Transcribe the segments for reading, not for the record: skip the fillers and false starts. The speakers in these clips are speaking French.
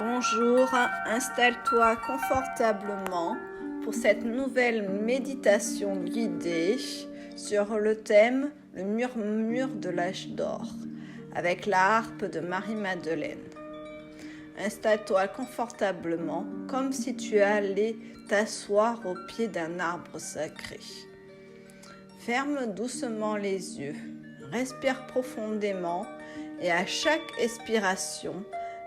Bonjour, installe-toi confortablement pour cette nouvelle méditation guidée sur le thème « Le murmure de l'âge d'or » avec la harpe de Marie-Madeleine. Installe-toi confortablement comme si tu allais t'asseoir au pied d'un arbre sacré. Ferme doucement les yeux, respire profondément et à chaque expiration,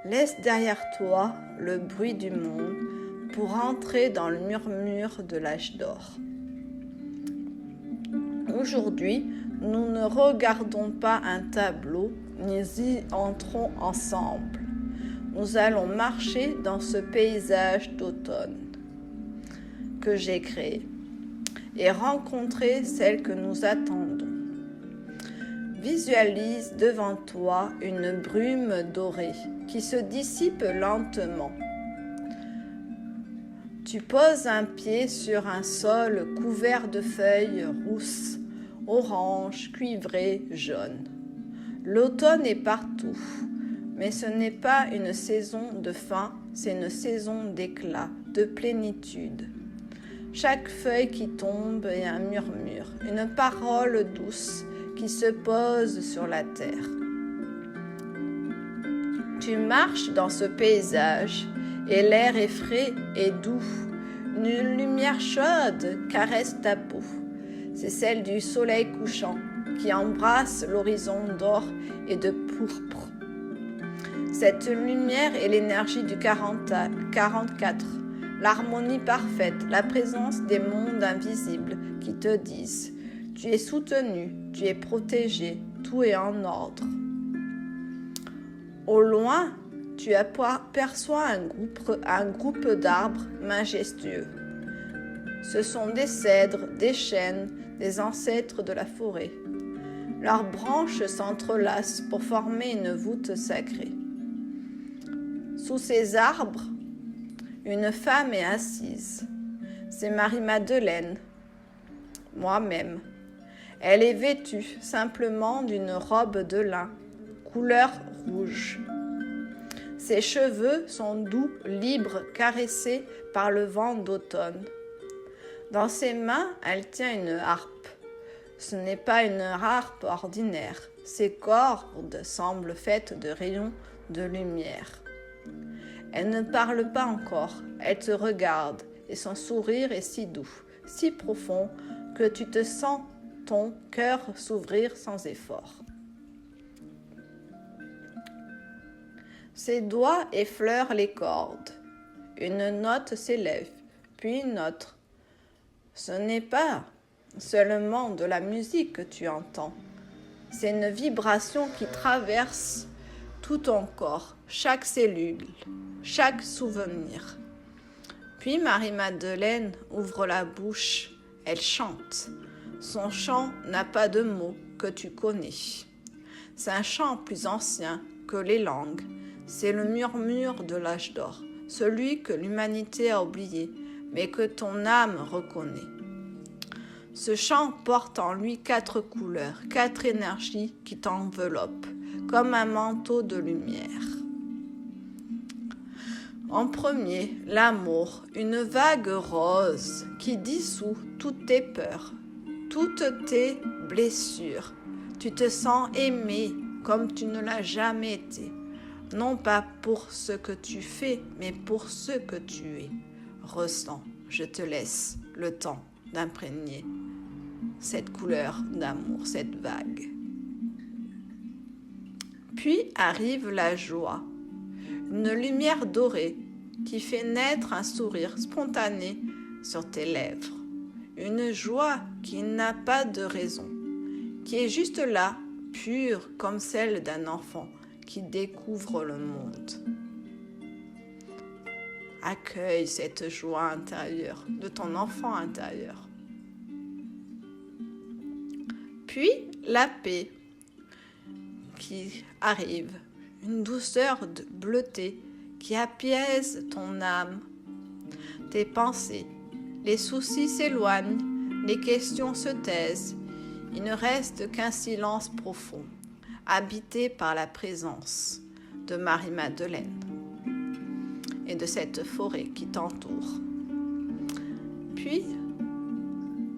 laisse derrière toi le bruit du monde pour entrer dans le murmure de l'âge d'or. Aujourd'hui, nous ne regardons pas un tableau, ni y entrons ensemble. Nous allons marcher dans ce paysage d'automne que j'ai créé et rencontrer celle que nous attendons. Visualise devant toi une brume dorée qui se dissipe lentement. Tu poses un pied sur un sol couvert de feuilles rousses, orange, cuivré, jaune. L'automne est partout, mais ce n'est pas une saison de fin, c'est une saison d'éclat, de plénitude. Chaque feuille qui tombe est un murmure, une parole douce qui se pose sur la terre. Tu marches dans ce paysage et l'air est frais et doux. Une lumière chaude caresse ta peau. C'est celle du soleil couchant qui embrasse l'horizon d'or et de pourpre. Cette lumière est l'énergie du 44, l'harmonie parfaite, la présence des mondes invisibles qui te disent « Tu es soutenu, tu es protégé, tout est en ordre ». Au loin, tu aperçois un groupe d'arbres majestueux. Ce sont des cèdres, des chênes, des ancêtres de la forêt. Leurs branches s'entrelacent pour former une voûte sacrée. Sous ces arbres, une femme est assise. C'est Marie-Madeleine, moi-même. Elle est vêtue simplement d'une robe de lin, couleur rouge. Ses cheveux sont doux, libres, caressés par le vent d'automne. Dans ses mains, elle tient une harpe. Ce n'est pas une harpe ordinaire. Ses cordes semblent faites de rayons de lumière. Elle ne parle pas encore, elle te regarde et son sourire est si doux, si profond que tu te sens ton cœur s'ouvrir sans effort. Ses doigts effleurent les cordes. Une note s'élève, puis une autre. Ce n'est pas seulement de la musique que tu entends. C'est une vibration qui traverse tout ton corps, chaque cellule, chaque souvenir. Puis Marie-Madeleine ouvre la bouche, elle chante. Son chant n'a pas de mots que tu connais. C'est un chant plus ancien que les langues. C'est le murmure de l'âge d'or, celui que l'humanité a oublié, mais que ton âme reconnaît. Ce chant porte en lui 4 couleurs, 4 énergies qui t'enveloppent, comme un manteau de lumière. En premier, l'amour, une vague rose qui dissout toutes tes peurs, toutes tes blessures. Tu te sens aimé comme tu ne l'as jamais été. Non pas pour ce que tu fais, mais pour ce que tu es. Ressens, je te laisse le temps d'imprégner cette couleur d'amour, cette vague. Puis arrive la joie, une lumière dorée qui fait naître un sourire spontané sur tes lèvres. Une joie qui n'a pas de raison, qui est juste là, pure comme celle d'un enfant qui découvre le monde. Accueille cette joie intérieure de ton enfant intérieur. Puis la paix qui arrive, une douceur de bleuté qui apaise ton âme, tes pensées. Les soucis s'éloignent, les questions se taisent. Il ne reste qu'un silence profond, habité par la présence de Marie-Madeleine. de cette forêt qui t'entoure. Puis,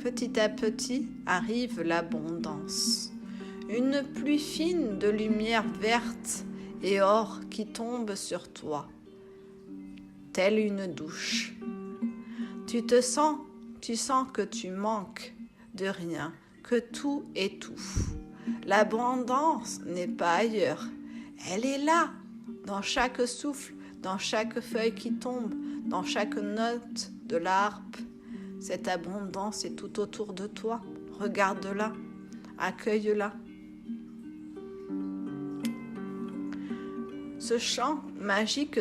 petit à petit, arrive l'abondance. Une pluie fine de lumière verte et or qui tombe sur toi, telle une douche. Tu sens que tu manques de rien, que tout étouffe. L'abondance n'est pas ailleurs, elle est là, dans chaque souffle, dans chaque feuille qui tombe, dans chaque note de l'harpe. Cette abondance est tout autour de toi. Regarde-la, accueille-la. Ce chant magique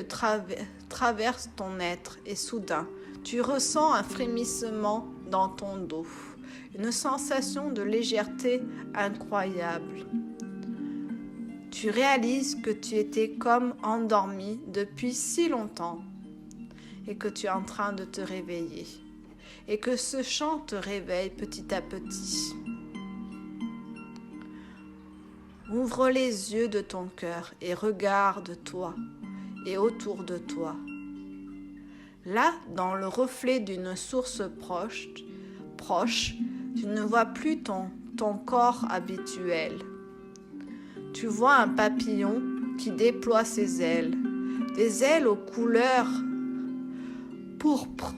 traverse ton être et soudain, tu ressens un frémissement dans ton dos, une sensation de légèreté incroyable. Tu réalises que tu étais comme endormi depuis si longtemps et que tu es en train de te réveiller et que ce chant te réveille petit à petit. Ouvre les yeux de ton cœur et regarde-toi et autour de toi. Là, dans le reflet d'une source proche, tu ne vois plus ton corps habituel. Tu vois un papillon qui déploie ses ailes, des ailes aux couleurs pourpre,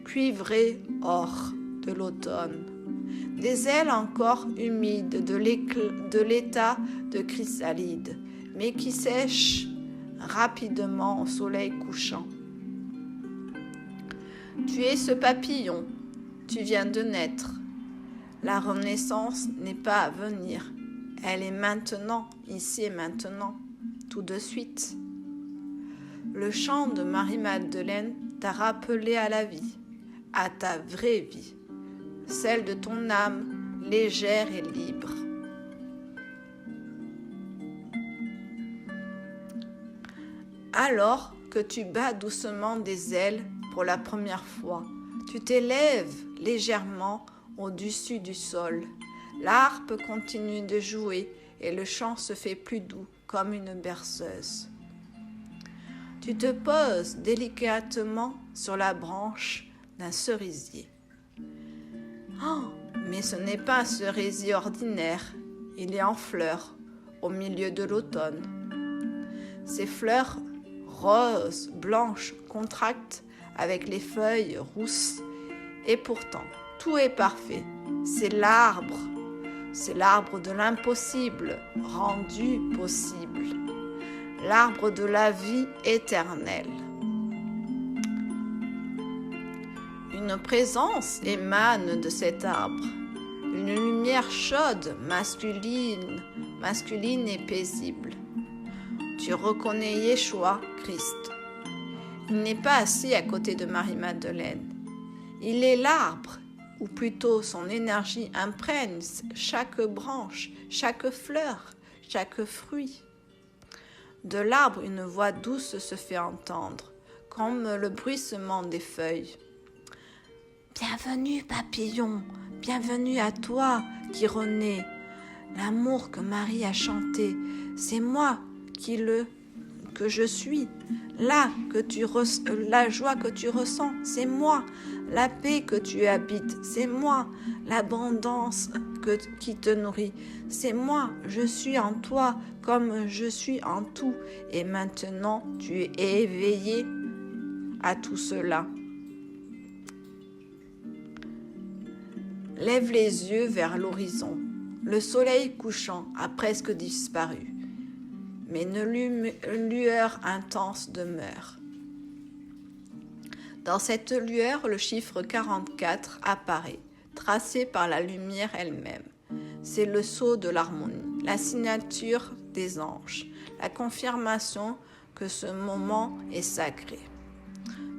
cuivré, or de l'automne. Des ailes encore humides de l'état de chrysalide, mais qui sèchent rapidement au soleil couchant. Tu es ce papillon, tu viens de naître. La renaissance n'est pas à venir, elle est maintenant, ici et maintenant, tout de suite. Le chant de Marie-Madeleine t'a rappelé à la vie, à ta vraie vie, celle de ton âme légère et libre. Alors que tu bats doucement des ailes pour la première fois, tu t'élèves légèrement au-dessus du sol. L'harpe continue de jouer et le chant se fait plus doux comme une berceuse. Tu te poses délicatement sur la branche d'un cerisier. Oh, mais ce n'est pas un cerisier ordinaire, il est en fleurs au milieu de l'automne. Ces fleurs roses, blanches, contractent avec les feuilles rousses et pourtant tout est parfait. C'est l'arbre de l'impossible rendu possible, l'arbre de la vie éternelle. Une présence émane de cet arbre, une lumière chaude, masculine et paisible. Tu reconnais Yeshua, Christ. Il n'est pas assis à côté de Marie-Madeleine. Il est l'arbre, ou plutôt son énergie imprègne chaque branche, chaque fleur, chaque fruit. De l'arbre, une voix douce se fait entendre, comme le bruissement des feuilles. Bienvenue, papillon, bienvenue à toi qui renais. L'amour que Marie a chanté, c'est moi que je suis. La joie que tu ressens, c'est moi. La paix que tu habites, c'est moi. L'abondance qui te nourrit, c'est moi. Je suis en toi comme je suis en tout. Et maintenant, tu es éveillé à tout cela. Lève les yeux vers l'horizon. Le soleil couchant a presque disparu, mais une lueur intense demeure. Dans cette lueur, le chiffre 44 apparaît, tracé par la lumière elle-même. C'est le sceau de l'harmonie, la signature des anges, la confirmation que ce moment est sacré.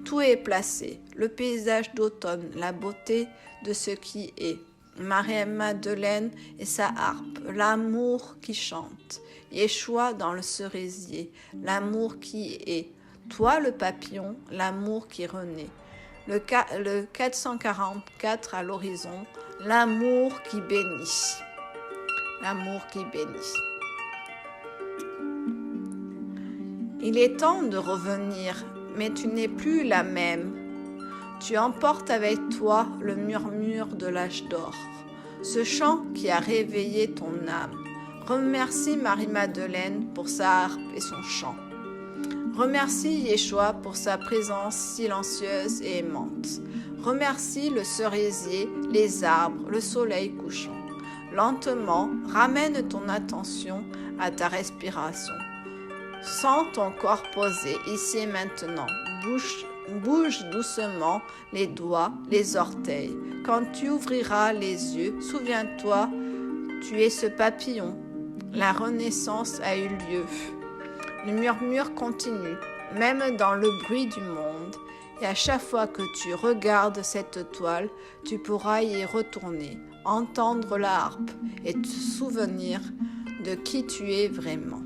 Tout est placé, le paysage d'automne, la beauté de ce qui est, Marie-Madeleine et sa harpe, l'amour qui chante, Yeshua dans le cerisier, l'amour qui est, toi le papillon, l'amour qui renaît, le 444 à l'horizon, l'amour qui bénit, l'amour qui bénit. Il est temps de revenir, mais tu n'es plus la même. Tu emportes avec toi le murmure de l'âge d'or, ce chant qui a réveillé ton âme. Remercie Marie-Madeleine pour sa harpe et son chant. Remercie Yeshua pour sa présence silencieuse et aimante. Remercie le cerisier, les arbres, le soleil couchant. Lentement, ramène ton attention à ta respiration. Sens ton corps posé ici et maintenant. Bouge doucement les doigts, les orteils. Quand tu ouvriras les yeux, souviens-toi, tu es ce papillon. La renaissance a eu lieu. Le murmure continue, même dans le bruit du monde. Et à chaque fois que tu regardes cette toile, tu pourras y retourner, entendre la harpe et te souvenir de qui tu es vraiment.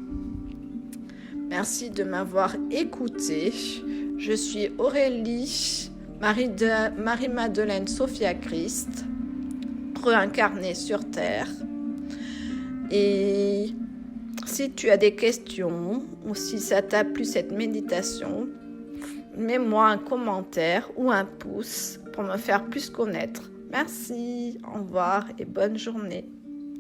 Merci de m'avoir écouté. Je suis Aurélie, Marie-Madeleine Sophia Christ, réincarnée sur Terre. Et si tu as des questions ou si ça t'a plu cette méditation, mets-moi un commentaire ou un pouce pour me faire plus connaître. Merci, au revoir et bonne journée.